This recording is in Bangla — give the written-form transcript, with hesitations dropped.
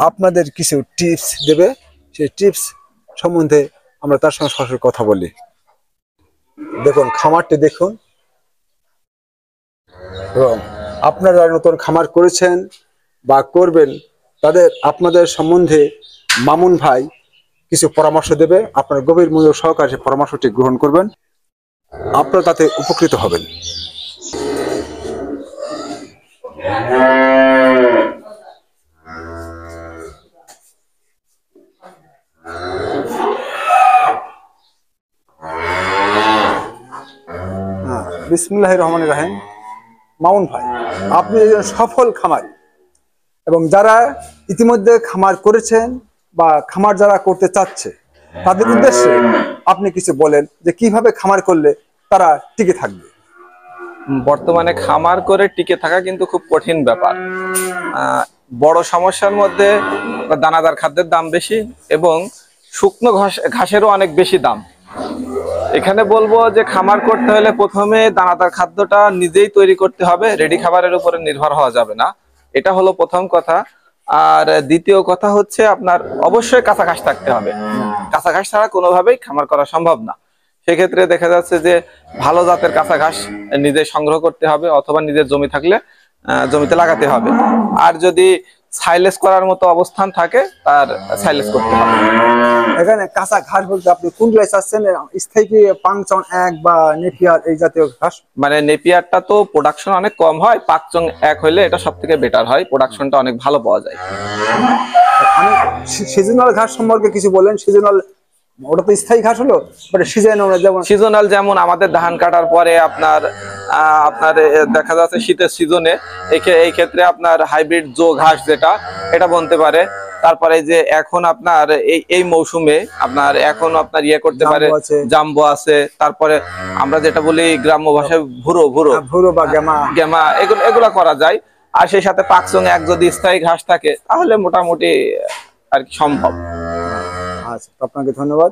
আপনাদের কিছু টিপস দেবে। সেই টিপস সম্বন্ধে আমরা তার সঙ্গে সরাসরি কথা বলি। দেখুন খামারটি দেখুন, এবং আপনারা নতুন খামার করেছেন বা করবেন তাদের আপনাদের সম্বন্ধে মামুন ভাই কিছু পরামর্শ দেবে। আপনার গভীর মনোযোগ সহকারে সেই পরামর্শটি গ্রহণ করবেন, আপনারা তাতে উপকৃত হবেন। বিসমিল্লাহির রহমানির রহিম। মামুন ভাই, আপনি একজন সফল খামারি, এবং যারা ইতিমধ্যে খামার করেছেন বা খামার যারা করতে চাচ্ছে তাদের উদ্দেশ্যে আপনি কিছু বলেন যে কিভাবে খামার করলে তারা টিকে থাকবে। বর্তমানে খামার করে টিকে থাকা কিন্তু খুব কঠিন ব্যাপার। বড় সমস্যার মধ্যে দানাদার খাদ্যের দাম বেশি এবং শুকনো ঘাসেরও অনেক বেশি দাম। এখানে বলবো যে খামার করতে হলে প্রথমে দানাদার খাদ্যটা নিজেই তৈরি করতে হবে, রেডি খাবারের উপরে নির্ভর হওয়া যাবে না। এটা হলো প্রথম কথা। আর দ্বিতীয় কথা হচ্ছে আপনার অবশ্যই কাঁচা ঘাস থাকতে হবে। কাঁচা ঘাস ছাড়া কোনোভাবেই খামার করা সম্ভব না। সেক্ষেত্রে দেখা যাচ্ছে যে ভালো জাতের কাঁচা ঘাস নিজে সংগ্রহ করতে হবে, অথবা নিজের জমি থাকলে জমিতে লাগাতে হবে। আর যদি সাইলেজ করার মতো অবস্থান থাকে তার সাইলেজ করতে হবে। এখানে কাঁচা ঘাস বলতে আপনি কোনগুলো চাচ্ছেন? স্থায়ী কি পাংচং এক বা নেপিয়ার এই জাতীয় ঘাস? মানে নেপিয়ারটা তো প্রোডাকশন অনেক কম হয়, পাকচং এক হইলে এটা সব থেকে বেটার হয়, প্রোডাকশনটা অনেক ভালো পাওয়া যায়। আমি সিজনাল ঘাস সম্পর্কে কিছু বলেন। সিজনাল ওটা তো স্থায়ী ঘাস হলো, সিজনাল যেমন আমাদের ধান কাটার পরে আপনার দেখা যাচ্ছে শীতের সিজনে এই ক্ষেত্রে আপনার হাইব্রিড জো ঘাস যেটা, এটা বলতে পারে। তারপরে যে এখন আপনার এই মৌসুমে আপনার এখন আপনার ইয়ে করতে পারে, জাম্বো আছে। তারপরে আমরা যেটা বলি গ্রাম্য ভাষায় ভুরো বা গেমা, এগুলা করা যায়। আর সেই সাথে পাকচং এক যদি স্থায়ী ঘাস থাকে তাহলে মোটামুটি আর কি সম্ভব। আচ্ছা, আপনাকে ধন্যবাদ।